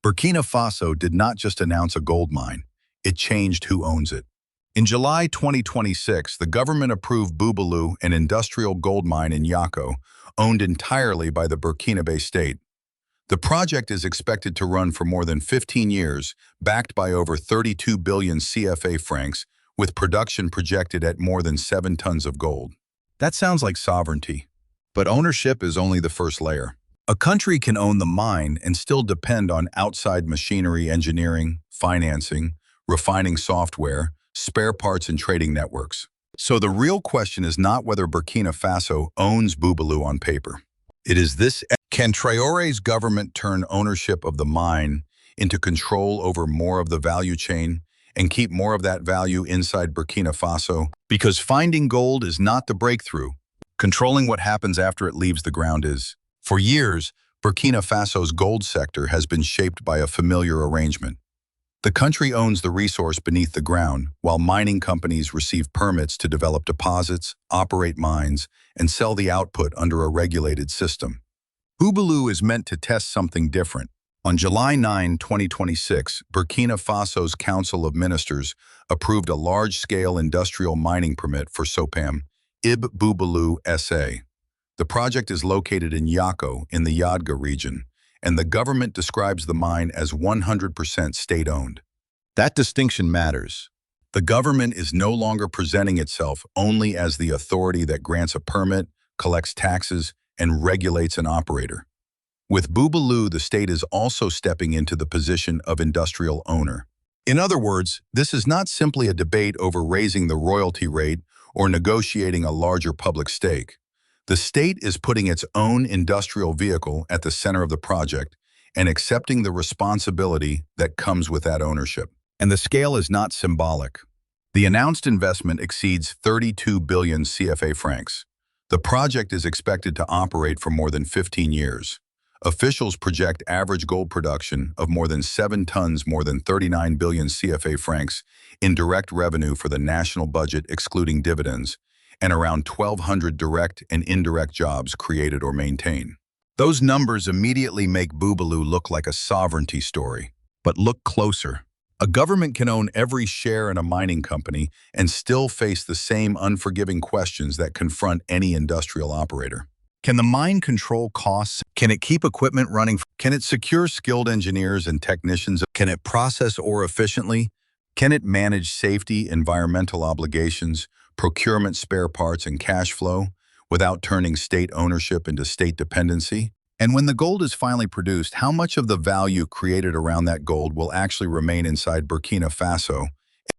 Burkina Faso did not just announce a gold mine, it changed who owns it. In July 2026, the government approved Boubouloo, an industrial gold mine in Yako, owned entirely by the Burkina state. The project is expected to run for more than 15 years, backed by over 32 billion CFA francs, with production projected at more than 7 tons of gold. That sounds like sovereignty, but ownership is only the first layer. A country can own the mine and still depend on outside machinery, engineering, financing, refining software, spare parts and trading networks. So the real question is not whether Burkina Faso owns Bubaloo on paper. It is this: can Traore's government turn ownership of the mine into control over more of the value chain and keep more of that value inside Burkina Faso? Because finding gold is not the breakthrough. Controlling what happens after it leaves the ground is. For years, Burkina Faso's gold sector has been shaped by a familiar arrangement. The country owns the resource beneath the ground, while mining companies receive permits to develop deposits, operate mines, and sell the output under a regulated system. Bubaloo is meant to test something different. On July 9, 2026, Burkina Faso's Council of Ministers approved a large-scale industrial mining permit for SOPAMIB Bouboulou S.A. The project is located in Yako in the Yadga region, and the government describes the mine as 100% state-owned. That distinction matters. The government is no longer presenting itself only as the authority that grants a permit, collects taxes, and regulates an operator. With Bubaloo, the state is also stepping into the position of industrial owner. In other words, this is not simply a debate over raising the royalty rate or negotiating a larger public stake. The state is putting its own industrial vehicle at the center of the project and accepting the responsibility that comes with that ownership. And the scale is not symbolic. The announced investment exceeds 32 billion CFA francs. The project is expected to operate for more than 15 years. Officials project average gold production of more than 7 tons, more than 39 billion CFA francs in direct revenue for the national budget excluding dividends, and around 1,200 direct and indirect jobs created or maintained. Those numbers immediately make Bubaloo look like a sovereignty story. But look closer. A government can own every share in a mining company and still face the same unforgiving questions that confront any industrial operator. Can the mine control costs? Can it keep equipment running? Can it secure skilled engineers and technicians? Can it process ore efficiently? Can it manage safety, environmental obligations, procurement, spare parts, and cash flow without turning state ownership into state dependency? And when the gold is finally produced, how much of the value created around that gold will actually remain inside Burkina Faso?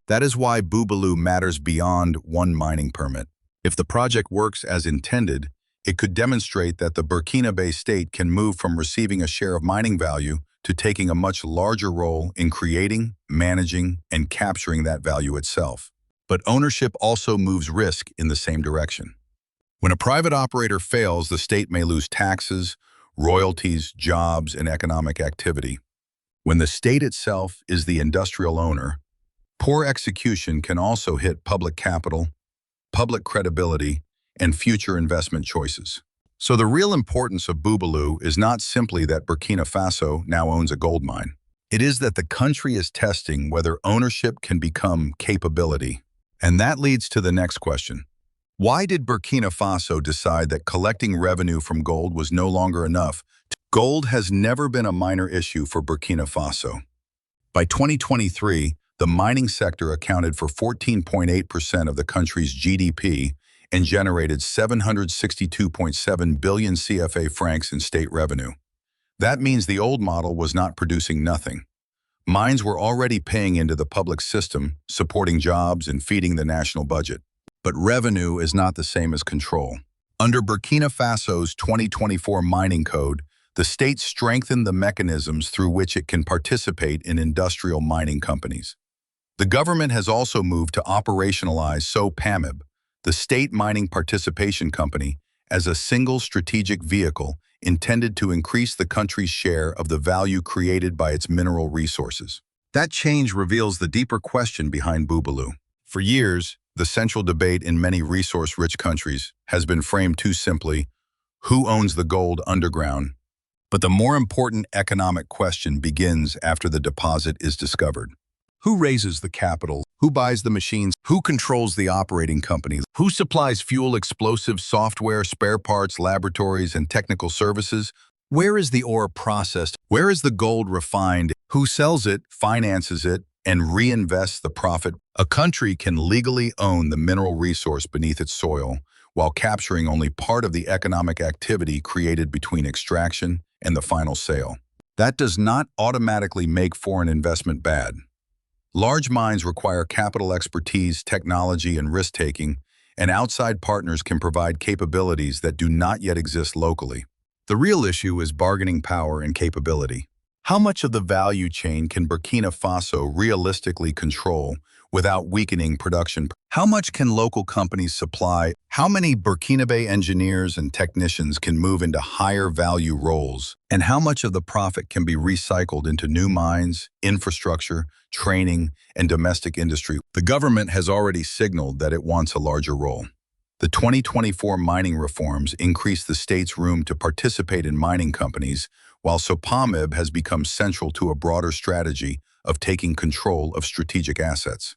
That is why Bubaloo matters beyond one mining permit. If the project works as intended, it could demonstrate that the Burkina state can move from receiving a share of mining value to taking a much larger role in creating, managing, and capturing that value itself. But ownership also moves risk in the same direction. When a private operator fails, the state may lose taxes, royalties, jobs, and economic activity. When the state itself is the industrial owner, poor execution can also hit public capital, public credibility, and future investment choices. So the real importance of Bubaloo is not simply that Burkina Faso now owns a gold mine. It is that the country is testing whether ownership can become capability. And that leads to the next question. Why did Burkina Faso decide that collecting revenue from gold was no longer enough? Gold has never been a minor issue for Burkina Faso. By 2023, the mining sector accounted for 14.8% of the country's GDP and generated 762.7 billion CFA francs in state revenue. That means the old model was not producing nothing. Mines were already paying into the public system, supporting jobs and feeding the national budget. But revenue is not the same as control. Under Burkina Faso's 2024 mining code, the state strengthened the mechanisms through which it can participate in industrial mining companies. The government has also moved to operationalize SOPAMIB, the State Mining Participation Company, as a single strategic vehicle intended to increase the country's share of the value created by its mineral resources. That change reveals the deeper question behind Bubaloo. For years, the central debate in many resource-rich countries has been framed too simply: who owns the gold underground But the more important economic question begins after the deposit is discovered. Who raises the capital? Who buys the machines? Who controls the operating company? Who supplies fuel, explosives, software, spare parts, laboratories, and technical services? Where is the ore processed? Where is the gold refined? Who sells it, finances it, and reinvests the profit? A country can legally own the mineral resource beneath its soil while capturing only part of the economic activity created between extraction and the final sale. That does not automatically make foreign investment bad. Large mines require capital expertise, technology, and risk-taking, and outside partners can provide capabilities that do not yet exist locally. The real issue is bargaining power and capability. How much of the value chain can Burkina Faso realistically control without weakening production? How much can local companies supply? How many Burkinabe engineers and technicians can move into higher value roles? And how much of the profit can be recycled into new mines, infrastructure, training, and domestic industry? The government has already signaled that it wants a larger role. The 2024 mining reforms increase the state's room to participate in mining companies, while SOPAMIB has become central to a broader strategy of taking control of strategic assets.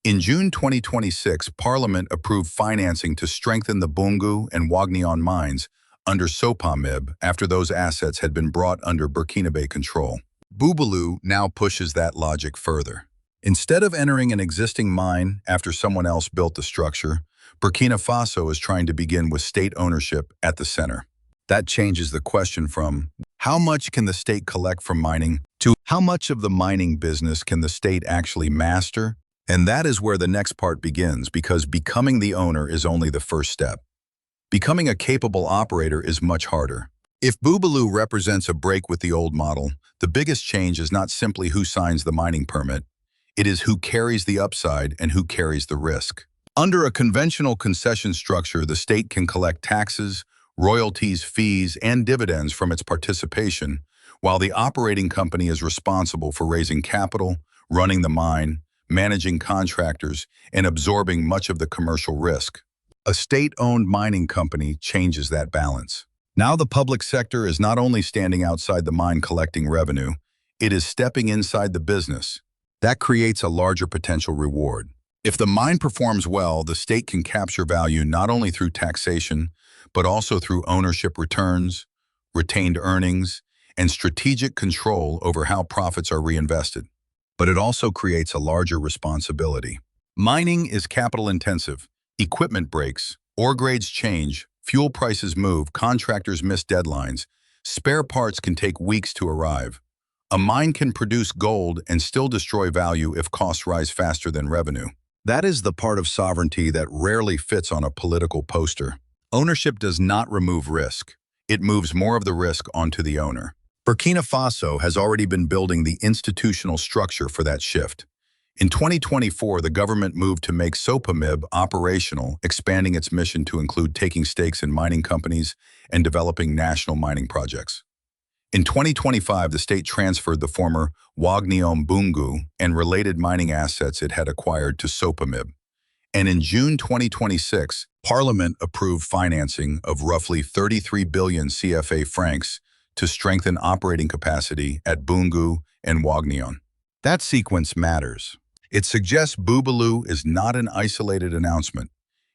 In June 2026, Parliament approved financing to strengthen the Boungou and Wagnion mines under SOPAMIB after those assets had been brought under Burkinabe control. Bubaloo now pushes that logic further. Instead of entering an existing mine after someone else built the structure, Burkina Faso is trying to begin with state ownership at the center. That changes the question from how much can the state collect from mining to how much of the mining business can the state actually master? And that is where the next part begins, because becoming the owner is only the first step. Becoming a capable operator is much harder. If Bubaloo represents a break with the old model, the biggest change is not simply who signs the mining permit. It is who carries the upside and who carries the risk. Under a conventional concession structure, the state can collect taxes, royalties, fees, and dividends from its participation, while the operating company is responsible for raising capital, running the mine, managing contractors, and absorbing much of the commercial risk. A state-owned mining company changes that balance. Now the public sector is not only standing outside the mine collecting revenue, it is stepping inside the business. That creates a larger potential reward. If the mine performs well, the state can capture value not only through taxation, but also through ownership returns, retained earnings, and strategic control over how profits are reinvested. But it also creates a larger responsibility. Mining is capital-intensive. Equipment breaks, ore grades change, fuel prices move, contractors miss deadlines. Spare parts can take weeks to arrive. A mine can produce gold and still destroy value if costs rise faster than revenue. That is the part of sovereignty that rarely fits on a political poster. Ownership does not remove risk. It moves more of the risk onto the owner. Burkina Faso has already been building the institutional structure for that shift. In 2024, the government moved to make SOPAMIB operational, expanding its mission to include taking stakes in mining companies and developing national mining projects. In 2025, the state transferred the former Wagnion Boungou and related mining assets it had acquired to SOPAMIB. And in June 2026, Parliament approved financing of roughly 33 billion CFA francs to strengthen operating capacity at Boungou and Wagnion. That sequence matters. It suggests Bubaloo is not an isolated announcement.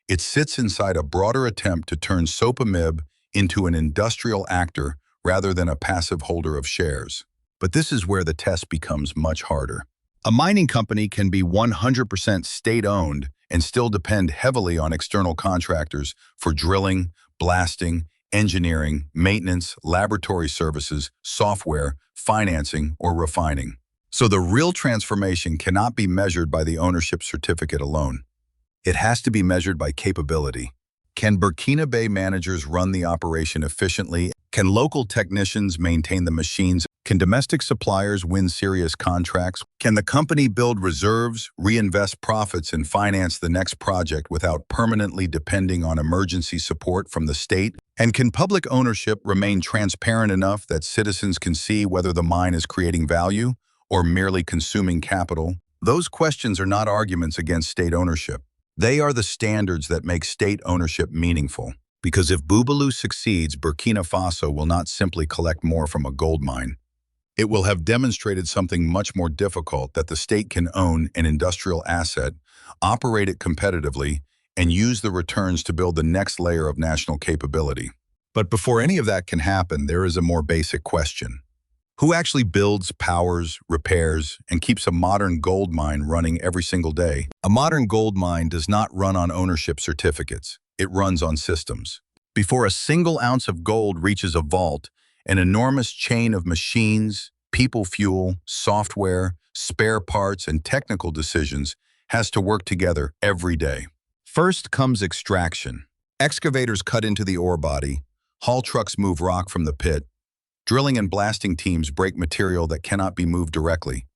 It sits inside a broader attempt to turn SOPAMIB into an industrial actor rather than a passive holder of shares. But this is where the test becomes much harder. A mining company can be 100% state-owned and still depend heavily on external contractors for drilling, blasting, engineering, maintenance, laboratory services, software, financing, or refining. So the real transformation cannot be measured by the ownership certificate alone. It has to be measured by capability. Can Burkinabe managers run the operation efficiently? Can local technicians maintain the machines? Can domestic suppliers win serious contracts? Can the company build reserves, reinvest profits, and finance the next project without permanently depending on emergency support from the state? And can public ownership remain transparent enough that citizens can see whether the mine is creating value or merely consuming capital? Those questions are not arguments against state ownership. They are the standards that make state ownership meaningful. Because if Bubaloo succeeds, Burkina Faso will not simply collect more from a gold mine. It will have demonstrated something much more difficult, that the state can own an industrial asset, operate it competitively, and use the returns to build the next layer of national capability. But before any of that can happen, there is a more basic question. Who actually builds, powers, repairs, and keeps a modern gold mine running every single day? A modern gold mine does not run on ownership certificates. It runs on systems. Before a single ounce of gold reaches a vault, an enormous chain of machines, people fuel, software, spare parts, and technical decisions has to work together every day. First comes extraction. Excavators cut into the ore body, haul trucks move rock from the pit, drilling and blasting teams break material that cannot be moved directly.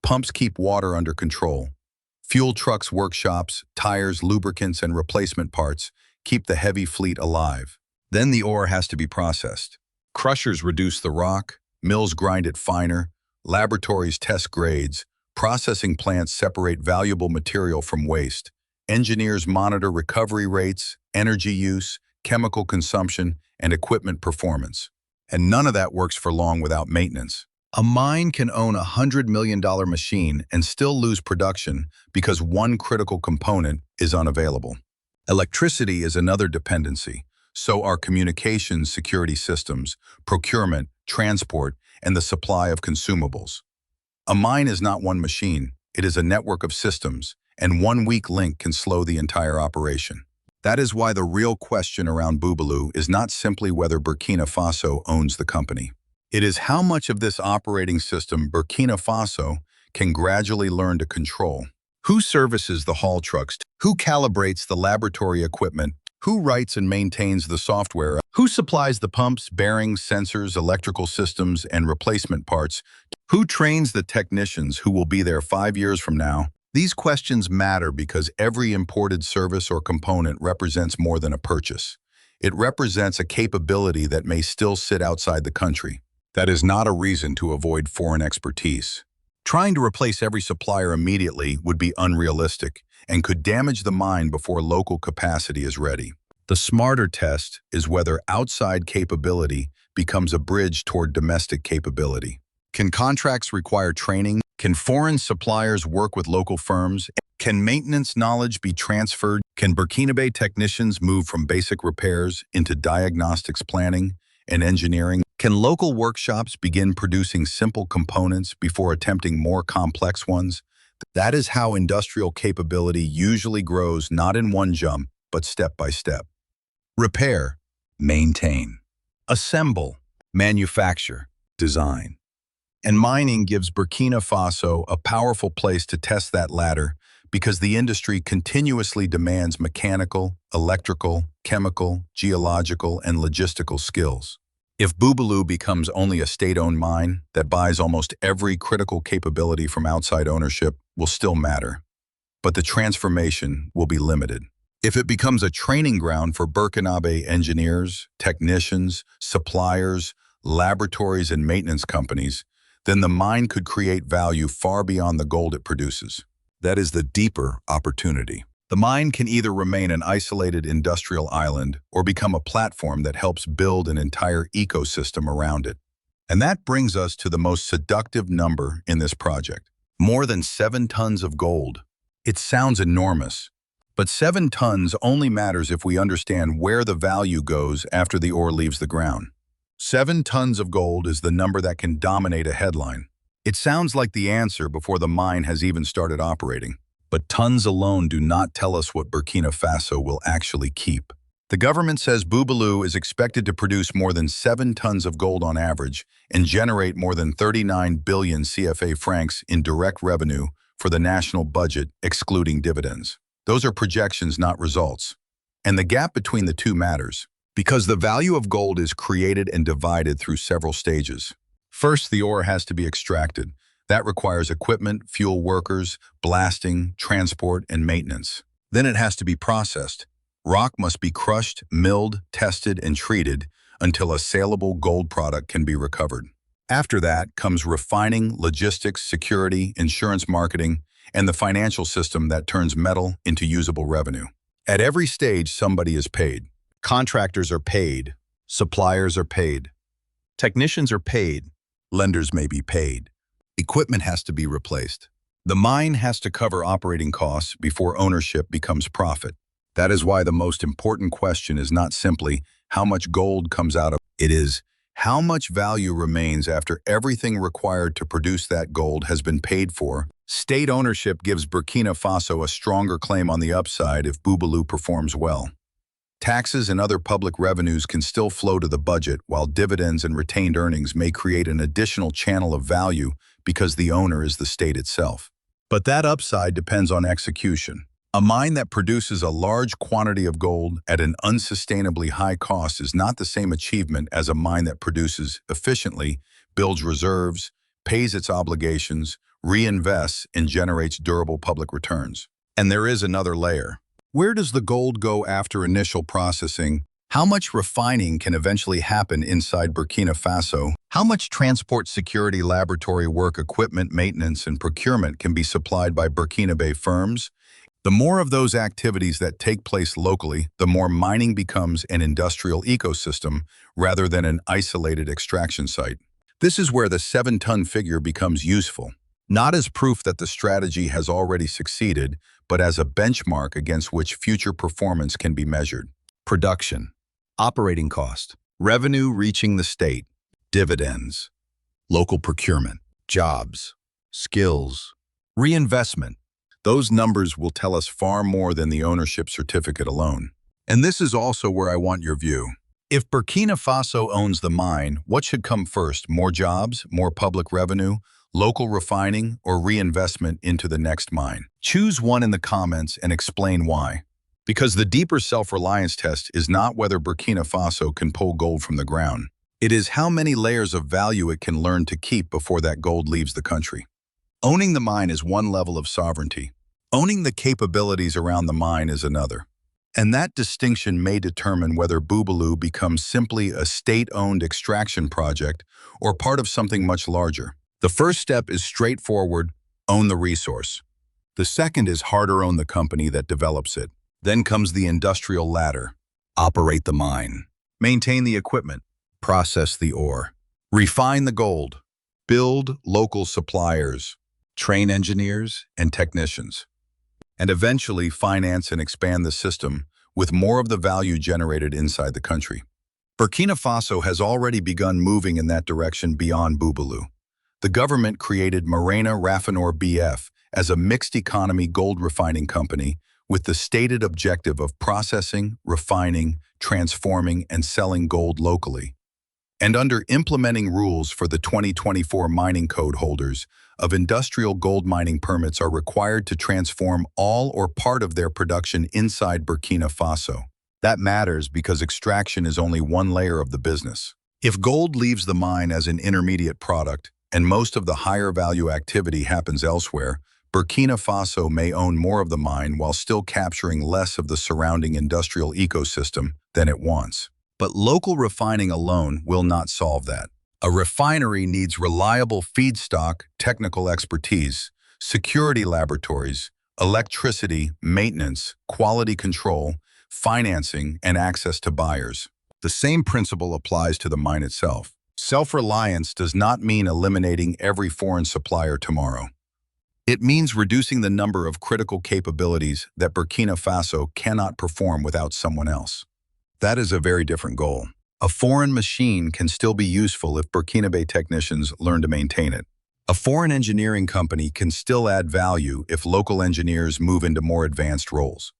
Pumps keep water under control. Fuel trucks, workshops, tires, lubricants, and replacement parts keep the heavy fleet alive. Then the ore has to be processed. Crushers reduce the rock, mills grind it finer, laboratories test grades, processing plants separate valuable material from waste. Engineers monitor recovery rates, energy use, chemical consumption, and equipment performance. And none of that works for long without maintenance. A mine can own a $100 million machine and still lose production because one critical component is unavailable. Electricity is another dependency. So are communications, security systems, procurement, transport, and the supply of consumables. A mine is not one machine. It is a network of systems, and one weak link can slow the entire operation. That is why the real question around Bubaloo is not simply whether Burkina Faso owns the company. It is how much of this operating system Burkina Faso can gradually learn to control. Who services the haul trucks? Who calibrates the laboratory equipment? Who writes and maintains the software? Who supplies the pumps, bearings, sensors, electrical systems, and replacement parts? Who trains the technicians who will be there 5 years from now? These questions matter because every imported service or component represents more than a purchase. It represents a capability that may still sit outside the country. That is not a reason to avoid foreign expertise. Trying to replace every supplier immediately would be unrealistic and could damage the mine before local capacity is ready. The smarter test is whether outside capability becomes a bridge toward domestic capability. Can contracts require training? Can foreign suppliers work with local firms? Can maintenance knowledge be transferred? Can Burkinabe technicians move from basic repairs into diagnostics planning and engineering? Can local workshops begin producing simple components before attempting more complex ones? That is how industrial capability usually grows, not in one jump, but step by step. Repair, maintain, assemble, manufacture, design. And mining gives Burkina Faso a powerful place to test that ladder because the industry continuously demands mechanical, electrical, chemical, geological, and logistical skills. If Bubaloo becomes only a state-owned mine that buys almost every critical capability from outside ownership, will still matter. But the transformation will be limited. If it becomes a training ground for Burkinabe engineers, technicians, suppliers, laboratories, and maintenance companies, then the mine could create value far beyond the gold it produces. That is the deeper opportunity. The mine can either remain an isolated industrial island or become a platform that helps build an entire ecosystem around it. And that brings us to the most seductive number in this project. More than 7 tons of gold. It sounds enormous, but 7 tons only matters if we understand where the value goes after the ore leaves the ground. 7 tons of gold is the number that can dominate a headline. It sounds like the answer before the mine has even started operating. But tons alone do not tell us what Burkina Faso will actually keep. The government says Bubaloo is expected to produce more than 7 tons of gold on average and generate more than 39 billion CFA francs in direct revenue for the national budget, excluding dividends. Those are projections, not results. And the gap between the two matters, because the value of gold is created and divided through several stages. First, the ore has to be extracted. That requires equipment, fuel workers, blasting, transport, and maintenance. Then it has to be processed. Rock must be crushed, milled, tested, and treated until a saleable gold product can be recovered. After that comes refining, logistics, security, insurance marketing, and the financial system that turns metal into usable revenue. At every stage, somebody is paid. Contractors are paid. Suppliers are paid. Technicians are paid. Lenders may be paid. Equipment has to be replaced. The mine has to cover operating costs before ownership becomes profit. That is why the most important question is not simply how much gold comes out of it. It is how much value remains after everything required to produce that gold has been paid for. State ownership gives Burkina Faso a stronger claim on the upside if Bubaloo performs well. Taxes and other public revenues can still flow to the budget, while dividends and retained earnings may create an additional channel of value because the owner is the state itself. But that upside depends on execution. A mine that produces a large quantity of gold at an unsustainably high cost is not the same achievement as a mine that produces efficiently, builds reserves, pays its obligations, reinvests, and generates durable public returns. And there is another layer. Where does the gold go after initial processing? How much refining can eventually happen inside Burkina Faso? How much transport security, laboratory work, equipment, maintenance, and procurement can be supplied by Burkinabe firms? The more of those activities that take place locally, the more mining becomes an industrial ecosystem rather than an isolated extraction site. This is where the 7-ton figure becomes useful, not as proof that the strategy has already succeeded, but as a benchmark against which future performance can be measured. Production, operating cost, revenue reaching the state, dividends, local procurement, jobs, skills, reinvestment. Those numbers will tell us far more than the ownership certificate alone. And this is also where I want your view. If Burkina Faso owns the mine, what should come first? More jobs, more public revenue, local refining, or reinvestment into the next mine? Choose one in the comments and explain why. Because the deeper self-reliance test is not whether Burkina Faso can pull gold from the ground. It is how many layers of value it can learn to keep before that gold leaves the country. Owning the mine is one level of sovereignty. Owning the capabilities around the mine is another. And that distinction may determine whether Bubaloo becomes simply a state-owned extraction project or part of something much larger. The first step is straightforward: own the resource. The second is harder: own the company that develops it. Then comes the industrial ladder: operate the mine, maintain the equipment, process the ore, refine the gold, build local suppliers, train engineers and technicians, and eventually finance and expand the system with more of the value generated inside the country. Burkina Faso has already begun moving in that direction beyond Bubaloo. The government created Marena Raffinor BF as a mixed economy gold refining company with the stated objective of processing, refining, transforming, and selling gold locally. And under implementing rules for the 2024 mining code, holders of industrial gold mining permits are required to transform all or part of their production inside Burkina Faso. That matters because extraction is only one layer of the business. If gold leaves the mine as an intermediate product, and most of the higher value activity happens elsewhere, Burkina Faso may own more of the mine while still capturing less of the surrounding industrial ecosystem than it wants. But local refining alone will not solve that. A refinery needs reliable feedstock, technical expertise, security laboratories, electricity, maintenance, quality control, financing, and access to buyers. The same principle applies to the mine itself. Self-reliance does not mean eliminating every foreign supplier tomorrow. It means reducing the number of critical capabilities that Burkina Faso cannot perform without someone else. That is a very different goal. A foreign machine can still be useful if Burkinabe technicians learn to maintain it. A foreign engineering company can still add value if local engineers move into more advanced roles.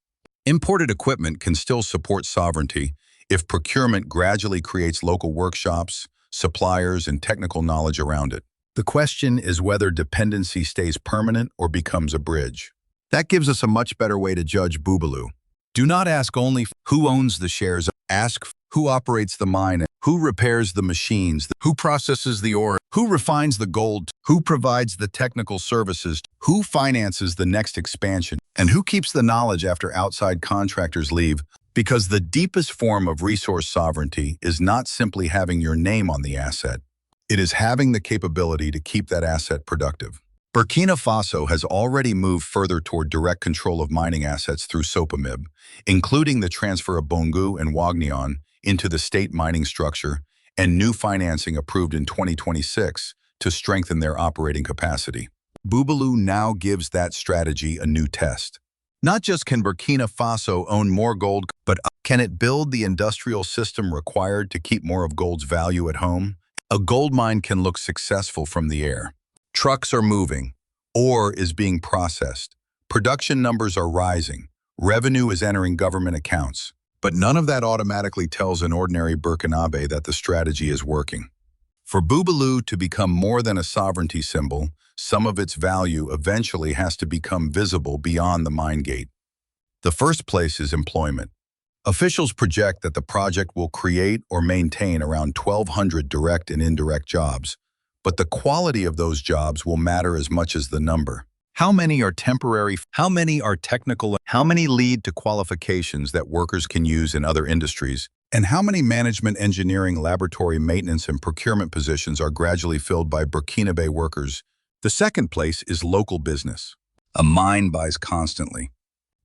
Imported equipment can still support sovereignty if procurement gradually creates local workshops, suppliers, and technical knowledge around it. The question is whether dependency stays permanent or becomes a bridge. That gives us a much better way to judge Bubaloo. Do not ask only who owns the shares, ask who operates the mine, who repairs the machines, who processes the ore, who refines the gold, who provides the technical services, who finances the next expansion, and who keeps the knowledge after outside contractors leave. Because the deepest form of resource sovereignty is not simply having your name on the asset. It is having the capability to keep that asset productive. Burkina Faso has already moved further toward direct control of mining assets through SOPAMIB, including the transfer of Bongo and Wagnion into the state mining structure and new financing approved in 2026 to strengthen their operating capacity. Bubaloo now gives that strategy a new test. Not just can Burkina Faso own more gold, but can it build the industrial system required to keep more of gold's value at home? A gold mine can look successful from the air. Trucks are moving, ore is being processed, production numbers are rising, revenue is entering government accounts. But none of that automatically tells an ordinary Burkinabe that the strategy is working. For Bubaloo to become more than a sovereignty symbol, some of its value eventually has to become visible beyond the mine gate. The first place is employment. Officials project that the project will create or maintain around 1,200 direct and indirect jobs, but the quality of those jobs will matter as much as the number. How many are temporary? How many are technical? How many lead to qualifications that workers can use in other industries? And how many management, engineering, laboratory maintenance, and procurement positions are gradually filled by Burkinabe workers? The second place is local business. A mine buys constantly.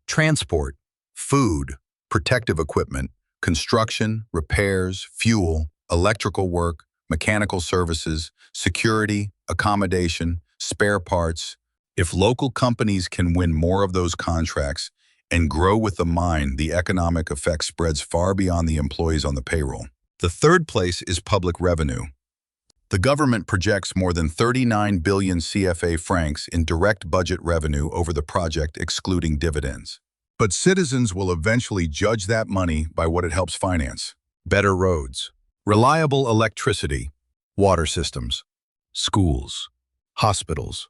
Transport, food, protective equipment, construction, repairs, fuel, electrical work, mechanical services, security, accommodation, spare parts. If local companies can win more of those contracts and grow with the mine, the economic effect spreads far beyond the employees on the payroll. The third place is public revenue. The government projects more than 39 billion CFA francs in direct budget revenue over the project, excluding dividends. But citizens will eventually judge that money by what it helps finance. Better roads, reliable electricity, water systems, schools, hospitals,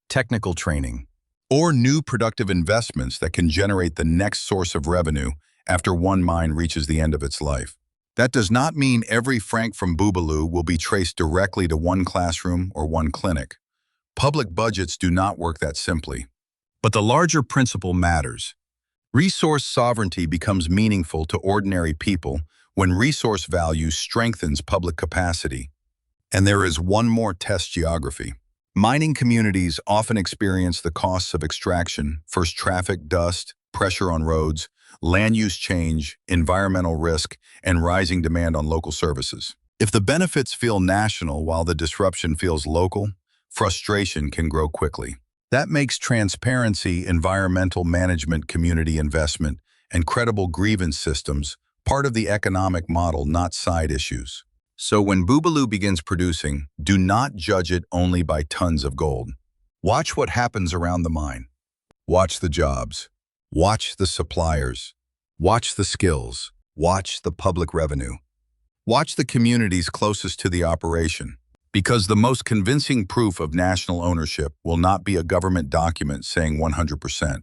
technical training, or new productive investments that can generate the next source of revenue after one mine reaches the end of its life. That does not mean every franc from Bubaloo will be traced directly to one classroom or one clinic. Public budgets do not work that simply. But the larger principle matters. Resource sovereignty becomes meaningful to ordinary people when resource value strengthens public capacity. And there is one more test: geography. Mining communities often experience the costs of extraction: first traffic, dust, pressure on roads, land use change, environmental risk, and rising demand on local services. If the benefits feel national while the disruption feels local, frustration can grow quickly. That makes transparency, environmental management, community investment, and credible grievance systems part of the economic model, not side issues. So when Bubaloo begins producing, do not judge it only by tons of gold. Watch what happens around the mine. Watch the jobs. Watch the suppliers. Watch the skills. Watch the public revenue. Watch the communities closest to the operation. Because the most convincing proof of national ownership will not be a government document saying 100%.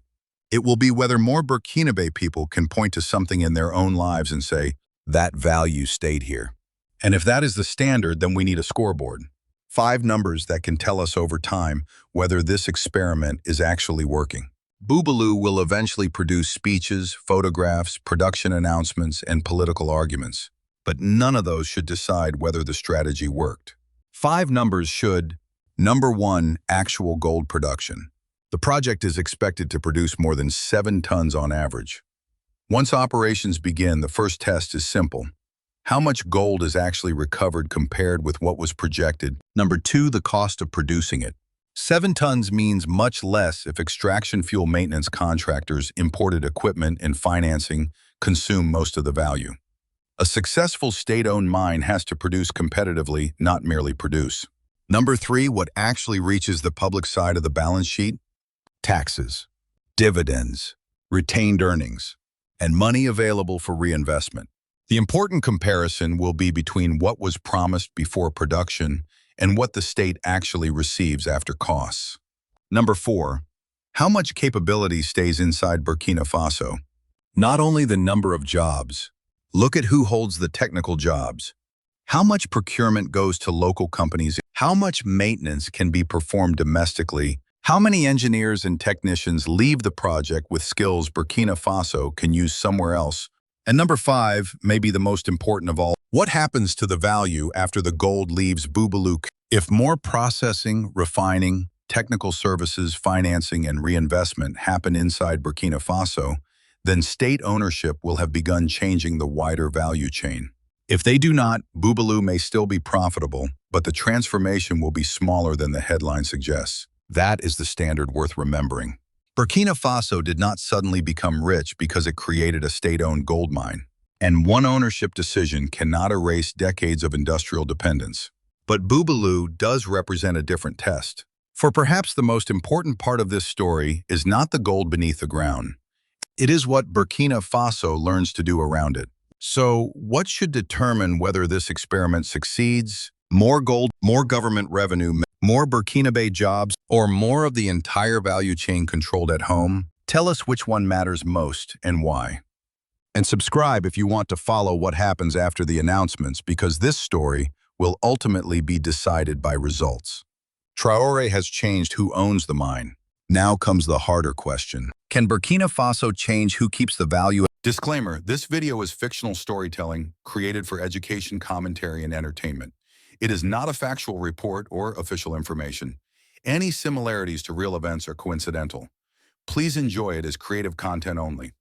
It will be whether more Burkinabe people can point to something in their own lives and say, that value stayed here. And if that is the standard, then we need a scoreboard. 5 numbers that can tell us over time whether this experiment is actually working. Bubaloo will eventually produce speeches, photographs, production announcements, and political arguments. But none of those should decide whether the strategy worked. 5 numbers should. Number 1, actual gold production. The project is expected to produce more than 7 tons on average. Once operations begin, the first test is simple. How much gold is actually recovered compared with what was projected? Number 2, the cost of producing it. 7 tons means much less if extraction fuel maintenance contractors, imported equipment, and financing consume most of the value. A successful state-owned mine has to produce competitively, not merely produce. Number 3, what actually reaches the public side of the balance sheet? Taxes, dividends, retained earnings, and money available for reinvestment. The important comparison will be between what was promised before production and what the state actually receives after costs. Number 4, how much capability stays inside Burkina Faso? Not only the number of jobs. Look at who holds the technical jobs. How much procurement goes to local companies? How much maintenance can be performed domestically? How many engineers and technicians leave the project with skills Burkina Faso can use somewhere else? And number 5, maybe the most important of all, what happens to the value after the gold leaves Bubaloo? If more processing, refining, technical services, financing, and reinvestment happen inside Burkina Faso, then state ownership will have begun changing the wider value chain. If they do not, Bubaloo may still be profitable, but the transformation will be smaller than the headline suggests. That is the standard worth remembering. Burkina Faso did not suddenly become rich because it created a state-owned gold mine. And one ownership decision cannot erase decades of industrial dependence. But Bubaloo does represent a different test. For perhaps the most important part of this story is not the gold beneath the ground. It is what Burkina Faso learns to do around it. So, what should determine whether this experiment succeeds? More gold, more government revenue, more Burkinabe jobs, or more of the entire value chain controlled at home? Tell us which one matters most and why. And subscribe if you want to follow what happens after the announcements, because this story will ultimately be decided by results. Traore has changed who owns the mine. Now comes the harder question. Can Burkina Faso change who keeps the value? Disclaimer, this video is fictional storytelling created for education, commentary, and entertainment. It is not a factual report or official information. Any similarities to real events are coincidental. Please enjoy it as creative content only.